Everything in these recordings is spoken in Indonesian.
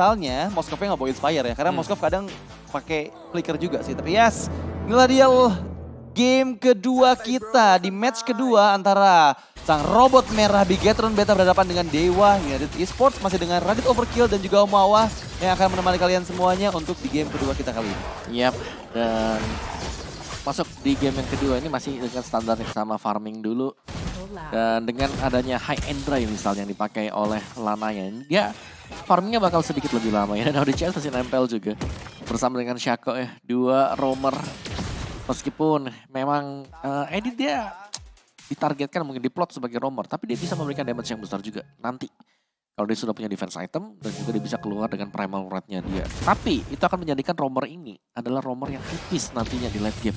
Misalnya Moskov-nya nggak bawa Inspire ya, karena Moskov kadang pakai flicker juga sih. Tapi yes, inilah dia game kedua kita di match kedua antara sang robot merah Bigetron Beta berhadapan dengan Dewa United Esports. Masih dengan Radit Overkill dan juga Omawa yang akan menemani kalian semuanya untuk di game kedua kita kali ini. Yap, dan masuk di game yang kedua ini masih dengan standar yang sama, farming dulu. Dan dengan adanya high end drive misalnya yang dipakai oleh Lanayan, dia farmingnya bakal sedikit lebih lama ya. Dan ODCS masih nempel juga bersama dengan Shaco ya, dua roamer. Meskipun memang Edit dia ditargetkan mungkin diplot sebagai roamer, tapi dia bisa memberikan damage yang besar juga nanti. Kalau dia sudah punya defense item dan juga dia bisa keluar dengan primal rate-nya dia. Tapi itu akan menjadikan roamer ini adalah roamer yang tipis nantinya di late game.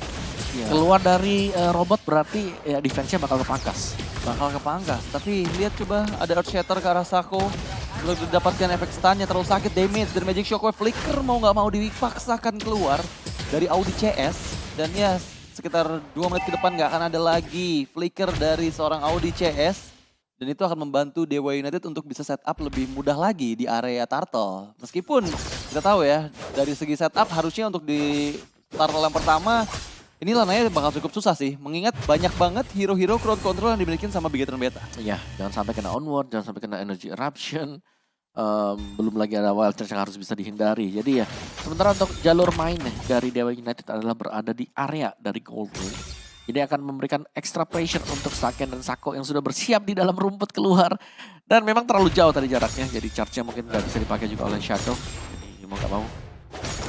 Yeah. Keluar dari robot berarti ya defense-nya bakal kepangkas. Tapi lihat coba ada Earth Shatter ke arah Sako. Belum didapatkan efek stun-nya, terlalu sakit damage. Dan Magic Shockwave Flicker mau nggak mau dipaksakan keluar dari Audi CS. Dan ya sekitar 2 menit ke depan nggak akan ada lagi flicker dari seorang Audi CS. Dan itu akan membantu Dewa United untuk bisa setup lebih mudah lagi di area Turtle. Meskipun kita tahu ya, dari segi setup harusnya untuk di Turtle yang pertama, ini Lanaya bakal cukup susah sih. Mengingat banyak banget hero-hero crowd control yang dimiliki sama Bigetron Beta. Iya, jangan sampai kena onward, jangan sampai kena energy eruption. Belum lagi ada wild charge yang harus bisa dihindari. Jadi ya, sementara untuk jalur main dari Dewa United adalah berada di area dari gold lane. Jadi akan memberikan extra pressure untuk Saken dan Sako yang sudah bersiap di dalam rumput keluar. Dan memang terlalu jauh tadi jaraknya, jadi charge-nya mungkin nggak bisa dipakai juga oleh Shadow. Jadi mau nggak mau.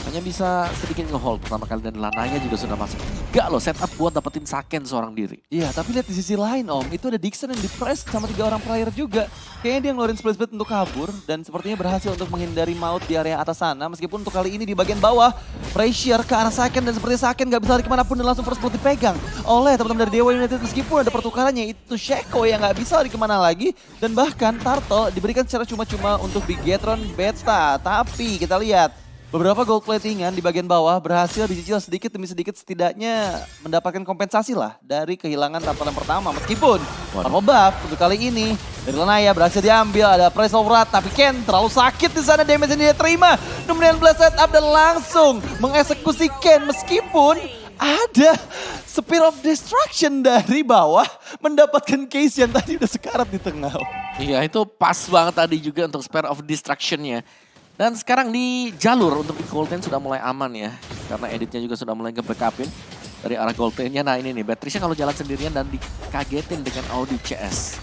Hanya bisa sedikit nge-hold pertama kali, dan Lananya juga sudah masuk 3 loh setup buat dapetin Saken seorang diri. Iya, tapi lihat di sisi lain Om, itu ada Dixon yang di-press sama 3 orang player juga. Kayaknya dia ngeluarin split untuk kabur dan sepertinya berhasil untuk menghindari maut di area atas sana. Meskipun untuk kali ini di bagian bawah, pressure ke arah Saken dan sepertinya Saken nggak bisa lari kemanapun dan langsung first blood dipegang oleh teman-teman dari Dewa United. Meskipun ada pertukarannya, itu Shaco yang nggak bisa lari kemana lagi. Dan bahkan Turtle diberikan secara cuma-cuma untuk Bigetron Beta. Tapi kita lihat, beberapa gold platingan di bagian bawah berhasil dicicil sedikit demi sedikit, setidaknya mendapatkan kompensasi lah dari kehilangan Turtle yang pertama. Meskipun purple buff untuk kali ini dari Lanaya berhasil diambil, ada press of wrath, tapi Ken terlalu sakit di sana, damage yang dia terima. Kemudian blast set up dan langsung mengeksekusi Ken, meskipun ada Spear of Destruction dari bawah mendapatkan case yang tadi udah sekarat di tengah. Iya, itu pas banget tadi juga untuk Spear of Destruction-nya. Dan sekarang di jalur untuk di gold lane sudah mulai aman ya. Karena editnya juga sudah mulai nge-backupin dari arah gold lane-nya. Nah ini nih, Beatrice kalau jalan sendirian dan dikagetin dengan Audi CS.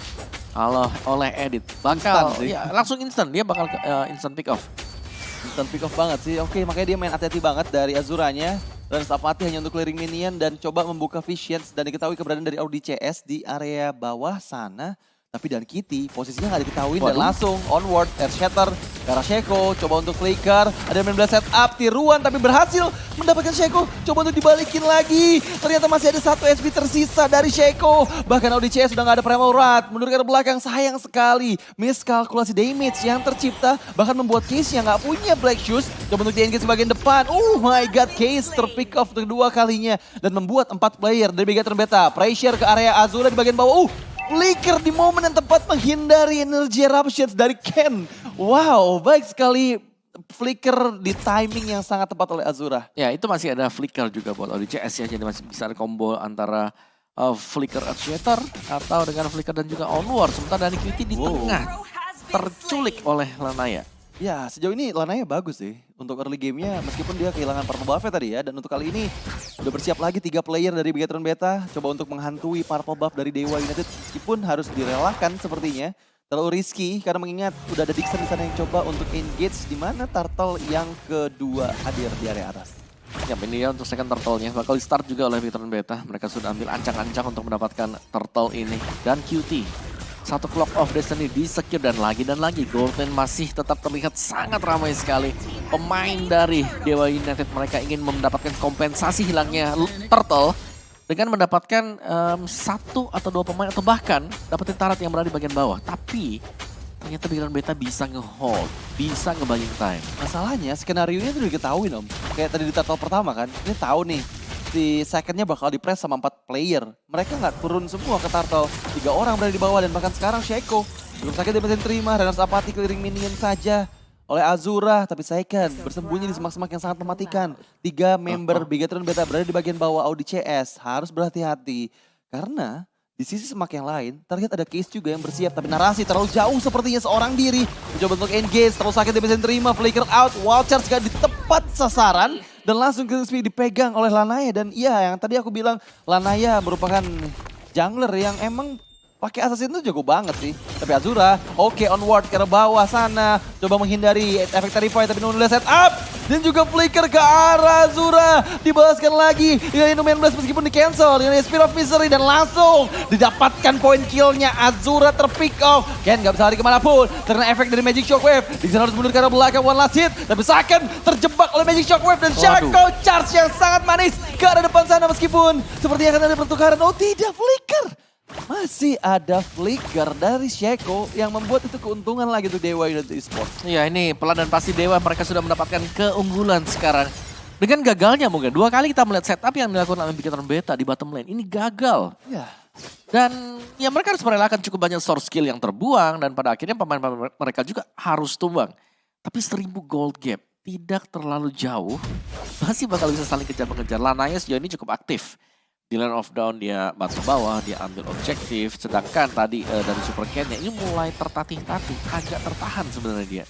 Oleh edit. Bakal, ya langsung instant, dia bakal instant pick off. Instant pick off banget sih. Oke, makanya dia main hati-hati banget dari Azuranya. Dan Sapati hanya untuk clearing minion dan coba membuka visions. Dan diketahui keberadaan dari Audi CS di area bawah sana. Tapi dan Kitty posisinya nggak diketahui dan langsung onward, Earth Shatter, Kara Shaco coba untuk flicker, ada main blast set up, tiruan tapi berhasil mendapatkan Shaco, coba untuk dibalikin lagi. Ternyata masih ada 1 HP tersisa dari Shaco, bahkan Audi CS sudah nggak ada primal wrath, mundur ke belakang, sayang sekali. Miskalkulasi damage yang tercipta, bahkan membuat Case yang nggak punya Black Shoes, coba untuk di-engage bagian depan. Oh my god, Case terpick off kedua kalinya dan membuat 4 player dari Bigetron Beta, pressure ke area Azura di bagian bawah. Flicker di momen yang tepat menghindari energy eruptions dari Ken. Wow, baik sekali flicker di timing yang sangat tepat oleh Azura. Ya, itu masih ada flicker juga buat ODCS ya. Jadi masih bisa ada combo antara flicker Earth Shatter atau dengan flicker dan juga onward. Sementara dari Kitty di tengah terculik oleh Lanaya. Ya, sejauh ini Lanaya bagus sih untuk early gamenya, meskipun dia kehilangan purple buff-nya tadi ya. Dan untuk kali ini udah bersiap lagi 3 player dari Bigetron Beta, coba untuk menghantui purple buff dari Dewa United, meskipun harus direlakan sepertinya. Terlalu risky karena mengingat udah ada Dixon di sana yang coba untuk engage, di mana Turtle yang kedua hadir di area atas. Ya, ini ya untuk second turtle-nya bakal di start juga oleh Bigetron Beta. Mereka sudah ambil ancang-ancang untuk mendapatkan turtle ini. Dan QT. 1 Clock of Destiny di-secure dan lagi gold lane masih tetap terlihat sangat ramai sekali. Pemain dari Dewa United mereka ingin mendapatkan kompensasi hilangnya Turtle dengan mendapatkan 1 atau 2 pemain atau bahkan dapetin Tarat yang berada di bagian bawah. Tapi ternyata Bigetron Beta bisa nge-hold, bisa nge-buying time. Masalahnya skenario-nya tuh udah diketahuin Om. Kayak tadi di Turtle pertama kan, ini tahu nih. Di secondnya bakal di-press sama 4 player. Mereka nggak turun semua ke Turtle. 3 orang berada di bawah dan bahkan sekarang Shaco belum sakit dia bisa terima. Renars Apathy clearing minion saja. oleh Azura. Tapi Saiken bersembunyi di semak-semak yang sangat mematikan. 3 member Bigetron Beta berada di bagian bawah Audi CS. Harus berhati-hati karena di sisi semak yang lain, terlihat ada Case juga yang bersiap. Tapi Narasi terlalu jauh sepertinya seorang diri. Mencoba untuk engage, terlalu sakit dia bisa terima. Flicker out, Wild Charge gak di tepat sasaran. Dan langsung Crispy dipegang oleh Lanaya. Dan iya yang tadi aku bilang, Lanaya merupakan jungler yang emang pakai assassin itu jago banget sih. Tapi Azura, oke onward ke bawah sana. Coba menghindari efek Terrify tapi nunggu set up. Dan juga flicker ke arah Azura. Dibalaskan lagi dengan Indomain Blast meskipun di cancel. Dengan Spear of Misery dan langsung didapatkan poin killnya. Azura terpick off. Ken gak bisa lari kemanapun. Terkena efek dari Magic Shockwave. Dixon harus mundur ke arah belakang one last hit. Tapi Saken terjebak oleh Magic Shockwave. Dan Shaco charge yang sangat manis ke arah depan sana meskipun sepertinya akan ada pertukaran. Oh tidak, flicker. Masih ada flicker dari Shaco yang membuat itu keuntungan lagi untuk Dewa United Esports. Iya ini pelan dan pasti Dewa mereka sudah mendapatkan keunggulan sekarang. Dengan gagalnya mungkin 2 kali kita melihat setup yang dilakukan oleh Bigetron Beta di bottom lane. Ini gagal. Ya. Dan ya mereka harus merelakan cukup banyak source skill yang terbuang. Dan pada akhirnya pemain mereka juga harus tumbang. Tapi 1000 gold gap tidak terlalu jauh. Masih bakal bisa saling kejar-mengejar. Lanaya sejauh ini cukup aktif. Di Land of Dawn dia bantu bawah, dia ambil objektif. Sedangkan tadi dari Super Ken-nya ini mulai tertatih-tatih. Agak tertahan sebenarnya dia.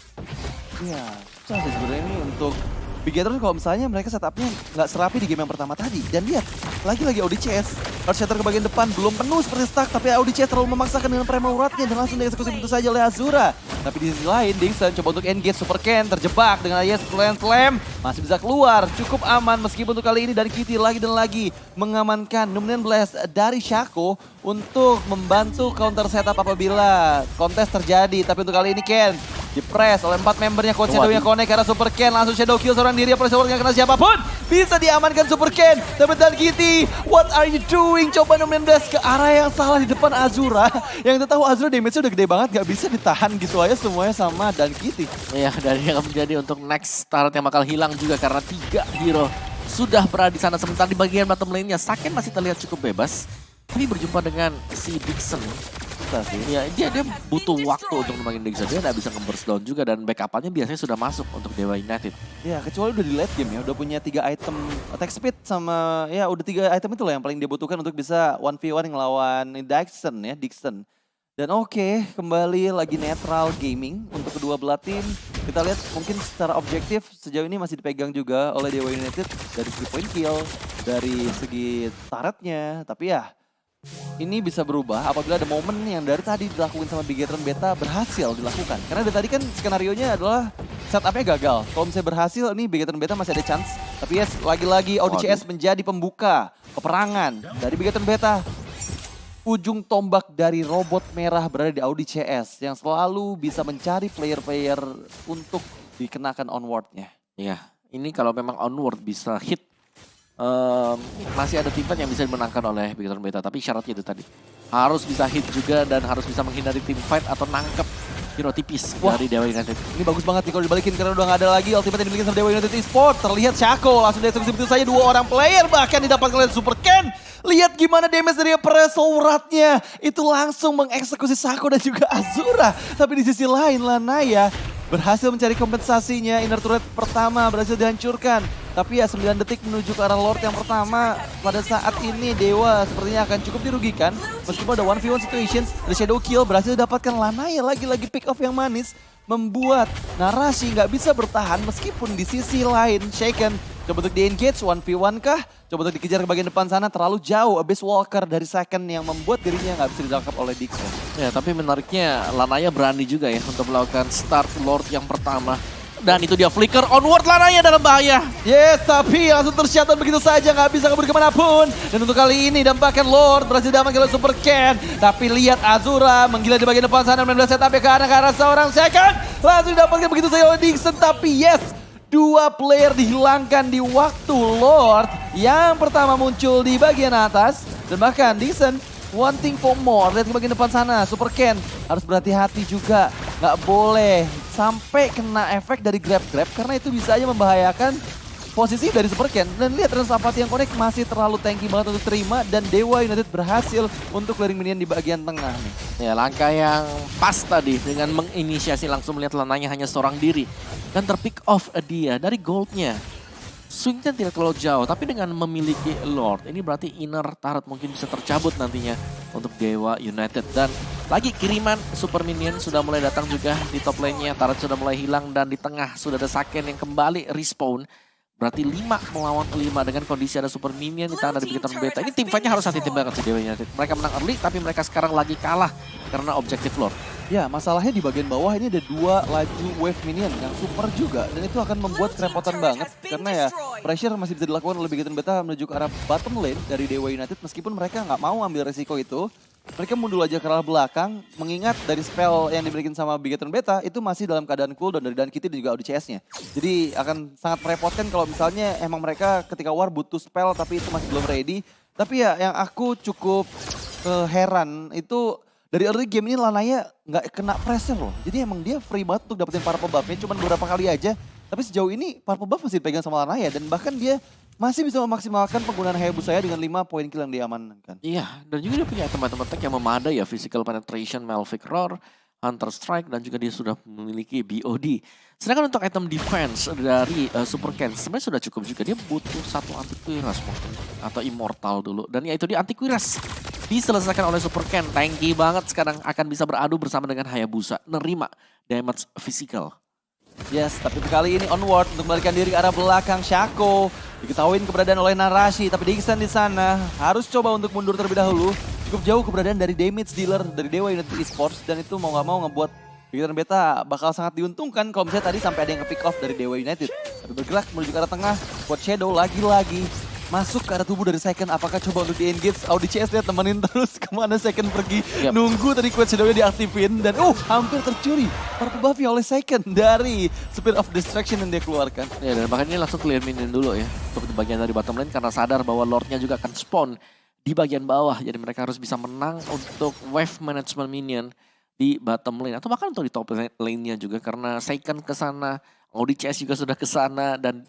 Iya, susah sih sebenarnya ini untuk Bigetron kalau misalnya mereka setupnya nggak serapi di game yang pertama tadi. Dan lihat, lagi-lagi ODCS. Harus shatter ke bagian depan, belum penuh seperti stuck. Tapi ODCS terlalu memaksakan dengan prema uratnya dan langsung dieksekusi begitu saja oleh Azura. Tapi di sisi lain, Dixon coba untuk engage Super Ken. Terjebak dengan Ayas Slam. Masih bisa keluar, cukup aman meskipun untuk kali ini dari Kitty lagi dan lagi mengamankan Numenor Blast dari Shaco untuk membantu counter setup apabila kontes terjadi. Tapi untuk kali ini Ken dipress oleh 4 membernya Coach Shadow yang connect karena Super Ken langsung Shadow kill seorang diri apalagi seorang yang kena siapapun bisa diamankan Super Ken. Tapi dan Kitty, what are you doing? Coba Numenor ke arah yang salah di depan Azura. Yang kita tahu Azura damage-nya udah gede banget, gak bisa ditahan gitu aja semuanya sama dan Kitty. Iya, dan yang akan menjadi untuk next start yang bakal hilang juga karena 3 hero sudah berada di sana. Sementara di bagian bottom lane-nya Saken masih terlihat cukup bebas. Tapi berjumpa dengan si Dixon. Ya, dia butuh waktu untuk nembangin Dixon. Dia nggak bisa nge-burst down juga dan backup-nya biasanya sudah masuk untuk Dewa United. Ya, kecuali udah di late game ya, udah punya 3 item attack speed sama ya udah 3 item itu lah yang paling dia butuhkan untuk bisa 1v1 ngelawan Dixon. Dan oke, kembali lagi netral gaming untuk kedua belah tim. Kita lihat mungkin secara objektif sejauh ini masih dipegang juga oleh Dewa United dari segi point kill, dari segi turretnya. Tapi ya, ini bisa berubah apabila ada momen yang dari tadi dilakukan sama Bigetron Beta berhasil dilakukan. Karena dari tadi kan skenario-nya adalah setupnya gagal. Kalau misalnya berhasil, nih Bigetron Beta masih ada chance. Tapi yes, lagi-lagi ODCS menjadi pembuka peperangan dari Bigetron Beta. Ujung tombak dari robot merah berada di Audi CS yang selalu bisa mencari player-player untuk dikenakan onward-nya. Iya, ini kalau memang onward bisa hit. Masih ada tim fight yang bisa dimenangkan oleh Bigetron Beta, tapi syaratnya itu tadi. Harus bisa hit juga dan harus bisa menghindari tim fight atau nangkep hero tipis dari Dewa United. Ini bagus banget nih kalau dibalikin karena udah gak ada lagi ultimate yang dimiliki sama Dewa United Esports. Terlihat Shaco langsung dieksekusi begitu saja 2 orang player bahkan didapatkan oleh Super Ken. Lihat gimana damage dari pressure uratnya. Itu langsung mengeksekusi Shaco dan juga Azura. Tapi di sisi lain Lanaya berhasil mencari kompensasinya. Inner turret pertama berhasil dihancurkan. Tapi ya 9 detik menuju ke arah Lord yang pertama. Pada saat ini Dewa sepertinya akan cukup dirugikan. Meskipun ada 1v1 situations, the Shadow Kill berhasil didapatkan Lanaya. Lagi-lagi pick off yang manis. Membuat Narasi nggak bisa bertahan meskipun di sisi lain Shaken coba untuk di-engage 1v1 kah? Coba untuk dikejar ke bagian depan sana terlalu jauh. Abyss Walker dari Second yang membuat dirinya nggak bisa ditangkap oleh Dixon. Ya tapi menariknya Lanaya berani juga ya untuk melakukan start Lord yang pertama. Dan itu dia flicker onward Lanaya dalam bahaya. Yes, tapi langsung tershutdown begitu saja. Nggak bisa kabur kemanapun. Dan untuk kali ini dampakkan Lord berhasil diamankan oleh Super Ken. Tapi lihat Azura menggila di bagian depan sana. Menambah setup ke arah seorang Second. Langsung didapatkan begitu saja oleh Dixon. Tapi yes, 2 player dihilangkan di waktu Lord. Yang pertama muncul di bagian atas. Dan bahkan Dixon wanting for more. Lihat ke bagian depan sana. Super Ken harus berhati-hati juga. Nggak boleh sampai kena efek dari grab-grab. Karena itu bisa aja membahayakan posisi dari Super Ken. Dan lihat Transapati yang connect masih terlalu tanky banget untuk terima. Dan Dewa United berhasil untuk clearing minion di bagian tengah nih. Ya, langkah yang pas tadi dengan menginisiasi langsung melihat Lananya hanya seorang diri. Dan terpick off dia dari goldnya. Swingnya tidak terlalu jauh, tapi dengan memiliki Lord, ini berarti inner turret mungkin bisa tercabut nantinya untuk Dewa United. Dan lagi kiriman Super Minion sudah mulai datang juga di top lane-nya, turret sudah mulai hilang dan di tengah sudah ada Saken yang kembali respawn. Berarti 5 melawan 5 dengan kondisi ada Super Minion di tangan dari Bigetron Beta. Ini tim fight-nya harus hati-hati banget sih Dewa United. Mereka menang early, tapi mereka sekarang lagi kalah karena objektif Lord. Ya, masalahnya di bagian bawah ini ada 2 laju wave minion yang super juga. Dan itu akan membuat kerepotan banget. Karena ya, pressure masih bisa dilakukan oleh Bigetron Beta menuju ke arah bottom lane dari Dewa United. Meskipun mereka nggak mau ambil resiko itu. Mereka mundur aja ke arah belakang, mengingat dari spell yang diberikan sama Bigetron Beta itu masih dalam keadaan cooldown dari Dan Kitty dan juga ODCS-nya. Jadi akan sangat merepotkan kalau misalnya emang mereka ketika war butuh spell tapi itu masih belum ready. Tapi ya yang aku cukup heran itu dari early game ini Lanaya nggak kena pressure loh. Jadi emang dia free banget untuk dapetin purple buff-nya cuman beberapa kali aja. Tapi sejauh ini purple buff masih dipegang sama Lanaya dan bahkan dia masih bisa memaksimalkan penggunaan Hayabusa dengan 5 poin kill yang diamankan. Iya, dan juga dia punya teman-teman tech yang memadai ya. Physical Penetration, Malphite Roar, Hunter Strike, dan juga dia sudah memiliki BOD. Sedangkan untuk item defense dari Super Ken sebenarnya sudah cukup juga. Dia butuh satu antivirus mungkin, atau Immortal dulu. Dan ya itu dia antivirus. Diselesaikan oleh Super Ken. Tanky banget sekarang akan bisa beradu bersama dengan Hayabusa. Nerima damage physical. Yes, tapi kali ini onward untuk melarikan diri ke arah belakang. Shaco diketahuin keberadaan oleh Narashi, tapi Dixon di sana harus coba untuk mundur terlebih dahulu. Cukup jauh keberadaan dari damage dealer dari Dewa United Esports dan itu mau nggak mau ngebuat Bigetron Beta bakal sangat diuntungkan kalau misalnya tadi sampai ada yang ke pick off dari Dewa United. Tapi bergerak menuju ke arah tengah, buat Shadow lagi-lagi masuk ke arah tubuh dari Second. Apakah coba untuk di-engage? ODCS dia temenin terus kemana Second pergi. Yep. Nunggu tadi Quad Shadow-nya diaktifin. Dan hampir tercuri purple buff-nya oleh Second dari Spear of Distraction yang dia keluarkan. Ya, dan bahkan ini langsung clear minion dulu ya. Untuk di bagian dari bottom lane karena sadar bahwa Lord-nya juga akan spawn di bagian bawah. Jadi mereka harus bisa menang untuk wave management minion di bottom lane. Atau bahkan untuk di top lane-nya juga karena Second ke sana, ODCS juga sudah ke sana dan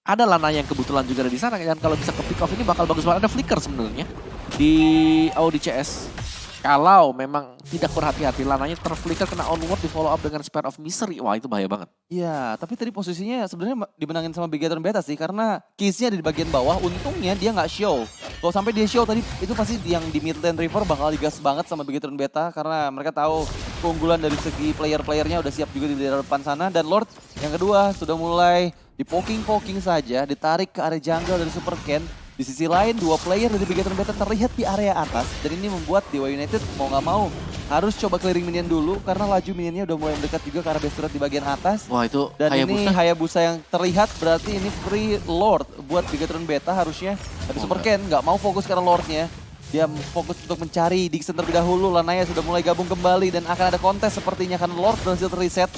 ada Lana yang kebetulan juga ada di sana. Dan kalau bisa ke pick off ini bakal bagus banget. Ada flicker sebenarnya di ODCS. Kalau memang tidak berhati-hati, Lananya terflicker kena onward di follow up dengan Spear of Misery. Wah itu bahaya banget. Iya, tapi tadi posisinya sebenarnya dimenangin sama Bigetron Beta sih. Karena keys-nya ada di bagian bawah, untungnya dia nggak show. Kalau sampai dia show tadi, itu pasti yang di mid lane river bakal digas banget sama Bigetron Beta. Karena mereka tahu keunggulan dari segi player-playernya udah siap juga di daerah depan sana. Dan Lord yang kedua sudah mulai di poking saja, ditarik ke area jungle dari Super Ken. Di sisi lain, 2 player dari Bigetron Beta terlihat di area atas. Dan ini membuat Dewa United mau nggak mau harus coba clearing minion dulu. Karena laju minionnya udah mulai mendekat juga ke arah base turret di bagian atas. Wah itu dan Hayabusa. Ini Hayabusa yang terlihat berarti ini free Lord buat Bigetron Beta harusnya. Tapi Super Ken nggak mau fokus ke arah Lordnya. Dia fokus untuk mencari Dixon terlebih dahulu. Lanaya sudah mulai gabung kembali dan akan ada kontes sepertinya karena Lord berhasil terreset.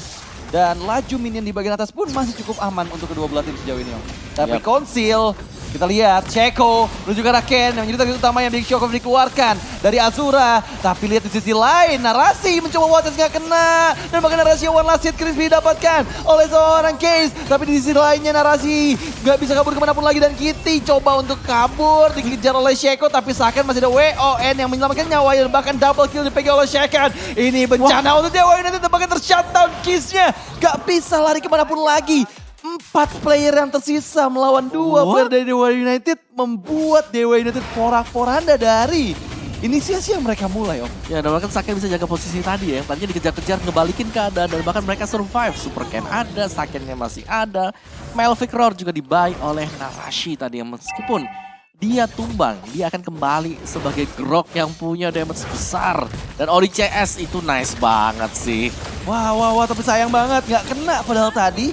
Dan laju minion di bagian atas pun masih cukup aman untuk kedua belah tim sejauh ini, Om. Tapi Conceal, kita lihat Ceko menuju ke arah Ken yang menjadi target utama yang Big Shock of dikeluarkan dari Azura. Tapi lihat di sisi lain, Narasi mencoba Waters nggak kena. Dan bahkan Narasi one last hit crispy didapatkan oleh seorang Case. Tapi di sisi lainnya Narasi nggak bisa kabur kemanapun lagi dan Kitty coba untuk kabur. Dikejar oleh Ceko tapi Saken masih ada WON yang menyelamatkan nyawanya. Dan bahkan double kill dipegang oleh Saken. Ini bencana untuk Dewa United dan bahkan tershutdown Kiss-nya. Gak bisa lari kemanapun lagi. 4 player yang tersisa melawan 2 player dari Dewa United membuat Dewa United porak-poranda dari inisiasi yang mereka mulai, Om. Ya, dan bahkan Saken bisa jaga posisi tadi ya. Tadinya dikejar-kejar, ngebalikin keadaan dan bahkan mereka survive. Super Ken ada, Sakennya masih ada. Malphite Roar juga dibuy oleh Narashi tadi yang meskipun dia tumbang, dia akan kembali sebagai Grok yang punya damage besar. Dan ODCS itu nice banget sih. Wah, tapi sayang banget nggak kena padahal tadi.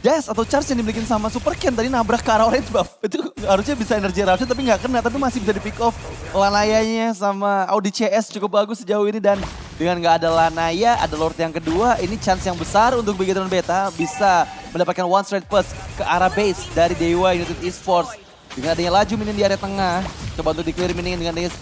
Dash atau charge yang dimiliki sama Super Ken tadi nabrak ke arah orange buff. Itu harusnya bisa energy eruption tapi nggak kena. Tapi masih bisa di pick off. Lanayanya sama ODCS cukup bagus sejauh ini. Dan dengan nggak ada Lanaya, ada Lord yang kedua. Ini chance yang besar untuk Bigetron Beta bisa mendapatkan one straight push ke arah base dari Dewa United Esports. Dengan adanya laju minion di area tengah. Coba untuk di-clear minion dengan adanya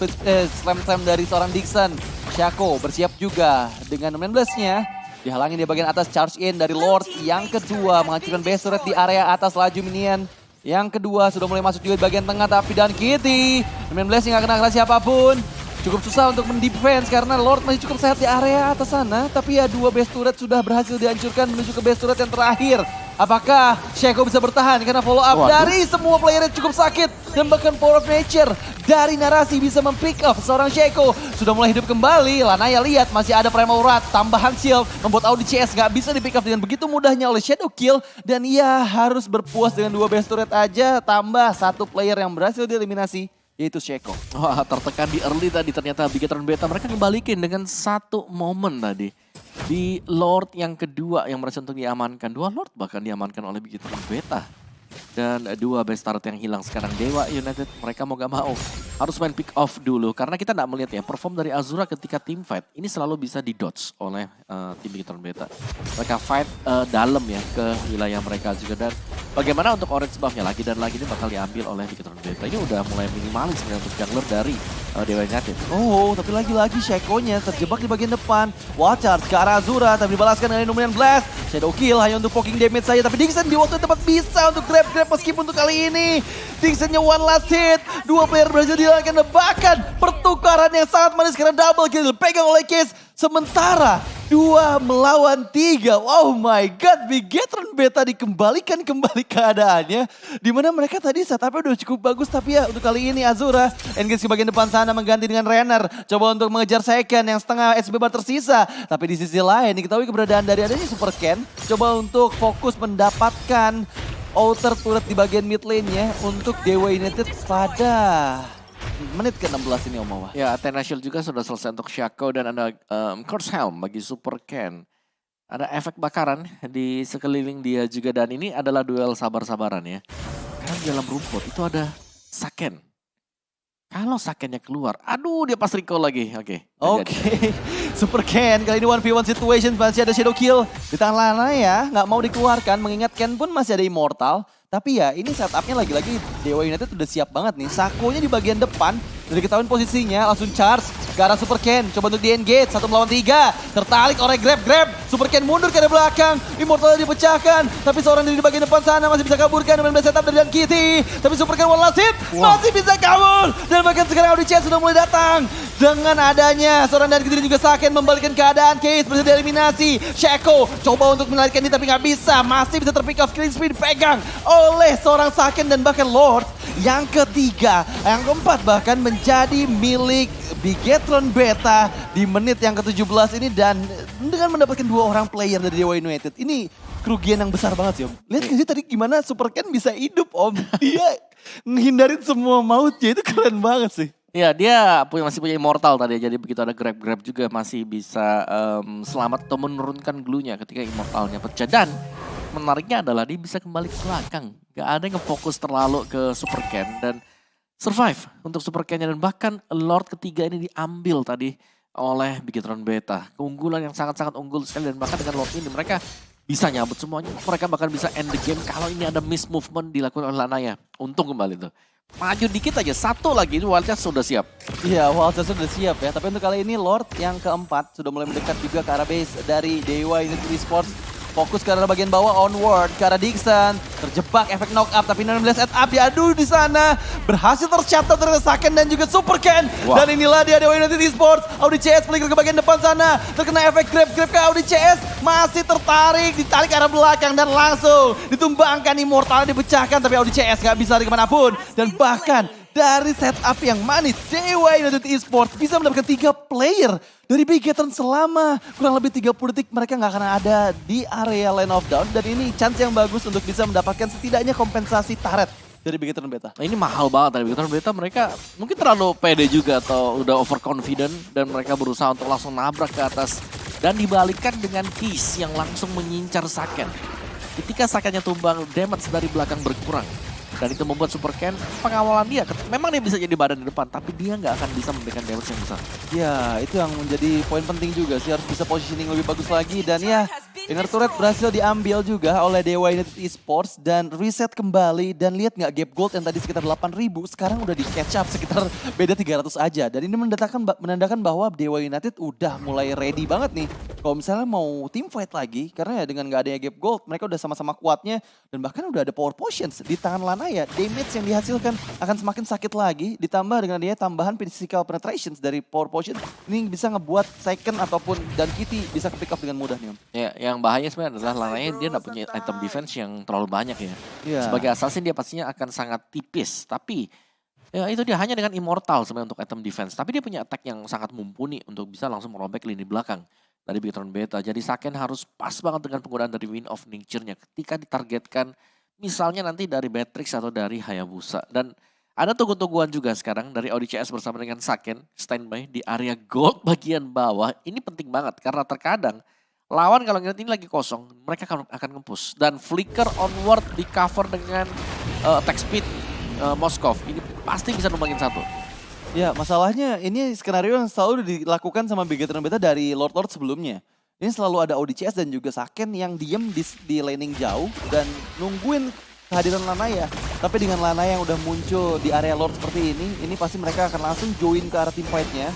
slam dari seorang Dixon. Shaco bersiap juga dengan main blast-nya. Dihalangi di bagian atas, charge in dari Lord. Yang kedua menghancurkan base turret di area atas, laju minion. Yang kedua sudah mulai masuk juga di bagian tengah, tapi dan Kitty. Main Blessing nggak kena siapapun. Cukup susah untuk mendefense karena Lord masih cukup sehat di area atas sana. Tapi ya 2 base turret sudah berhasil dihancurkan menuju ke base turret yang terakhir. Apakah Shaco bisa bertahan karena follow up dari semua player yang cukup sakit. Dan bahkan Power of Nature dari narasi bisa mempick up seorang Shaco. Sudah mulai hidup kembali, Lanaya lihat masih ada Primal Wrath, tambahan shield. Membuat Audi CS nggak bisa di pick up dengan begitu mudahnya oleh Shadow Kill. Dan ia harus berpuas dengan 2 base turret aja, tambah 1 player yang berhasil dieliminasi, yaitu Shaco. Wah, tertekan di early tadi ternyata Bigetron Beta. Mereka kembalikan dengan 1 momen tadi. Di Lord yang kedua yang berhasil untuk diamankan. 2 Lord bahkan diamankan oleh Bigetron Beta. Dan 2 base turret yang hilang sekarang. Dewa United mereka mau gak mau harus main pick off dulu. Karena kita gak melihat ya perform dari Azura ketika team fight. Ini selalu bisa di dodge oleh tim Bigetron Beta. Mereka fight dalam ya ke wilayah mereka juga. Dan bagaimana untuk orange buff-nya lagi dan lagi ini bakal diambil oleh Bigetron Beta. Ini udah mulai minimalis untuk jungler dari Dewa United. Oh, tapi lagi-lagi Shaco-nya terjebak di bagian depan. Wild Charge ke arah Azura, tapi dibalaskan dengan Illuminant Blast. Shadow Kill hanya untuk poking damage saja, tapi Dixon di waktu yang tepat bisa untuk grab-grab meskipun untuk kali ini. Dixonnya one last hit. 2 player berhasil dihilangkan, bahkan pertukaran yang sangat manis karena double kill dipegang oleh Case. Sementara 2 melawan 3. Oh my god, Bigetron Beta dikembalikan kembali keadaannya. Dimana mereka tadi setupnya udah cukup bagus, tapi ya untuk kali ini Azura engage ke bagian depan sana mengganti dengan Renner. Coba untuk mengejar second yang setengah SB bar tersisa. Tapi di sisi lain diketahui keberadaan dari adanya Super Ken. Coba untuk fokus mendapatkan outer turret di bagian mid lane-nya untuk Dewa United pada menit ke-16 ini Om Mawa. Ya, Athena Shield juga sudah selesai untuk Shaco dan ada Curse Helm bagi Super Ken. Ada efek bakaran di sekeliling dia juga dan ini adalah duel sabar-sabaran ya. Karena di dalam rumput itu ada Saken. Kalau Sakennya keluar, aduh dia pas recall lagi. Oke. Super Ken kali ini 1v1 situation, masih ada Shadow Kill di tangan Lana ya. Nggak mau dikeluarkan, mengingat Ken pun masih ada Immortal. Tapi ya ini setupnya lagi-lagi Dewa United udah siap banget nih. Sakonya di bagian depan, udah diketahui posisinya, langsung charge ke arah Super Ken. Coba untuk di-engage, 1 melawan 3. Tertarik oleh grab. Super Ken mundur ke arah belakang, Immortal dipecahkan. Tapi seorang diri di bagian depan sana masih bisa kaburkan dengan setup dari Dan Kitty. Tapi Super Ken one last hit, masih bisa kabur. Dan bahkan sekarang Audi CS sudah mulai datang. Dengan adanya seorang Dan Kitty juga Saken membalikan keadaan. Case berhasil dieliminasi. Shaco coba untuk menarikan ini tapi nggak bisa. Masih bisa terpick off, clean speed dipegang oleh seorang Saken dan bahkan Lord. Yang ketiga, yang keempat bahkan menjadi milik Bigetron Beta di menit yang ke-17 ini. Dan dengan mendapatkan 2 orang player dari Dewa United. Ini kerugian yang besar banget sih Om. Lihat gak sih tadi gimana Super Ken bisa hidup Om. Dia ngehindarin semua mautnya, itu keren banget sih. Ya dia masih punya Immortal tadi, jadi begitu ada grab juga masih bisa selamat atau menurunkan glue-nya ketika Immortalnya pecah. Dan menariknya adalah dia bisa kembali ke belakang. Gak ada yang ngefokus terlalu ke Super Ken dan survive untuk Super Ken-nya. Dan bahkan Lord ketiga ini diambil tadi oleh Bigetron Beta. Keunggulan yang sangat-sangat unggul sekali dan bahkan dengan Lord ini mereka bisa nyabut semuanya. Mereka bahkan bisa end the game kalau ini ada miss movement dilakukan oleh Lanaya. Untung kembali tuh. Maju dikit aja, 1 lagi, Wild Charge sudah siap. Iya, Wild Charge sudah siap ya. Tapi untuk kali ini Lord yang keempat sudah mulai mendekat juga ke arah base dari Dewa United Esports. Fokus ke arah bagian bawah, onward ke arah Dixon. Terjebak efek knock up, tapi 16 set up diadu di sana. Berhasil tercatat dari Saken dan juga Super Ken. Wow. Dan inilah dia Dewa United Esports. Audi CS flicker ke bagian depan sana. Terkena efek grab ke Audi CS. Masih ditarik ke arah belakang dan langsung ditumbangkan. Immortal dipecahkan, tapi Audi CS gak bisa lari kemanapun. Dan bahkan dari setup yang manis, Dewa United Esports bisa mendapatkan 3 player dari Bigetron selama kurang lebih 30 detik. Mereka nggak akan ada di area Lane of Dawn. Dan ini chance yang bagus untuk bisa mendapatkan setidaknya kompensasi turret dari Bigetron Beta. Nah, ini mahal banget dari Bigetron Beta. Mereka mungkin terlalu pede juga atau udah overconfident. Dan mereka berusaha untuk langsung nabrak ke atas. Dan dibalikkan dengan Kiss yang langsung mengincar Saken. Ketika Sakennya tumbang, damage dari belakang berkurang. Dan itu membuat Super Ken pengawalan dia. Memang dia bisa jadi badan di depan, tapi dia nggak akan bisa memberikan damage yang besar. Ya, itu yang menjadi poin penting juga sih. Harus bisa positioning lebih bagus lagi. Dan ya, Inner turret berhasil diambil juga oleh Dewa United Esports dan reset kembali dan lihat nggak gap gold yang tadi sekitar 8.000 sekarang udah di catch up sekitar beda 300 aja. Dan ini menandakan bahwa Dewa United udah mulai ready banget nih. Kalau misalnya mau team fight lagi karena ya dengan nggak adanya gap gold mereka udah sama-sama kuatnya dan bahkan udah ada power potions di tangan Lanaya. Damage yang dihasilkan akan semakin sakit lagi ditambah dengan dia tambahan physical penetrations dari power potion. Ini bisa ngebuat second ataupun dan Kitty bisa ke pick up dengan mudah nih Om. Ya, yang bahaya sebenarnya adalah Lanaya dia nggak punya item defense yang terlalu banyak ya. Iya. Sebagai assassin dia pastinya akan sangat tipis. Tapi ya itu dia hanya dengan immortal sebenarnya untuk item defense. Tapi dia punya attack yang sangat mumpuni untuk bisa langsung merobek lini belakang dari Bigetron Beta. Jadi Saken harus pas banget dengan penggunaan dari Wind of Nature-nya ketika ditargetkan misalnya nanti dari Beatrix atau dari Hayabusa. Dan ada tunggu-tungguan juga sekarang dari ODCS bersama dengan Saken standby di area gold bagian bawah. Ini penting banget karena terkadang lawan kalau ngeliat ini lagi kosong, mereka akan nge-push. Dan flicker onward di cover dengan attack speed Moskov. Ini pasti bisa numbangin satu. Ya masalahnya ini skenario yang selalu dilakukan sama Bigetron Beta dari Lord sebelumnya. Ini selalu ada ODCS dan juga Saken yang diem di laning jauh dan nungguin kehadiran Lanaya. Tapi dengan Lanaya yang udah muncul di area Lord seperti ini pasti mereka akan langsung join ke arah team fight-nya.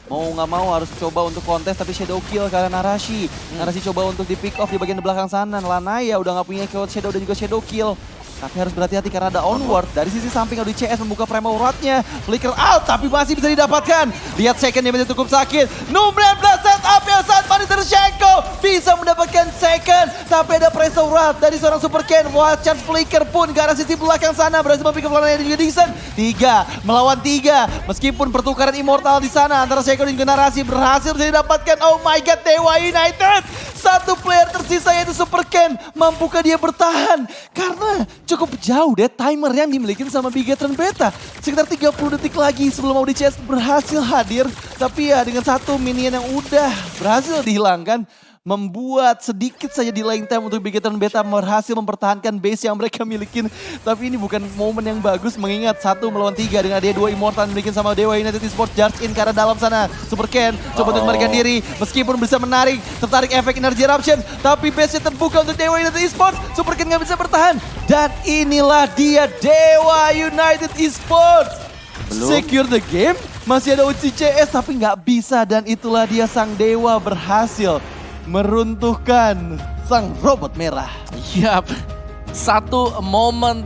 Mau nggak mau harus coba untuk kontes tapi shadow kill karena Narashi. Narashi coba untuk di pick off di bagian belakang sana. Lanaya udah nggak punya shadow dan juga shadow kill. Tapi harus berhati-hati karena ada onward. Dari sisi samping ODCS membuka premo uratnya. Flicker out tapi masih bisa didapatkan. Lihat second yang cukup sakit. 19 setup yang saat manis dari Shenko. Bisa mendapatkan second. Tapi ada preso urat dari seorang Super Ken. Wild Chance Flicker pun ke arah sisi belakang sana. Berhasil mempick up Lanaya dan juga Dixon. 3 melawan 3. Meskipun pertukaran immortal di sana. Antara Shenko dan juga Narashi berhasil bisa didapatkan. Oh my god, Dewa United. Satu player tersisa yaitu Super Ken. Mampukah dia bertahan? Karena cukup jauh deh timer yang dimiliki sama Bigetron Beta. Sekitar 30 detik lagi sebelum ODCS berhasil hadir. Tapi ya dengan satu minion yang udah berhasil dihilangkan. Membuat sedikit saja delaying time untuk Bigetron Beta berhasil mempertahankan base yang mereka milikin. Tapi ini bukan momen yang bagus mengingat 1 melawan 3 dengan dia 2 immortal yang dimiliki sama Dewa United Esports. Charge in ke arah dalam sana. Super Ken coba untuk memberikan diri meskipun bisa menarik. Tertarik efek energy eruption. Tapi base-nya terbuka untuk Dewa United Esports. Super Ken gak bisa bertahan. Dan inilah dia Dewa United Esports. Secure the game. Masih ada uji CS tapi nggak bisa. Dan itulah dia sang Dewa berhasil meruntuhkan sang robot merah. Yap, satu momen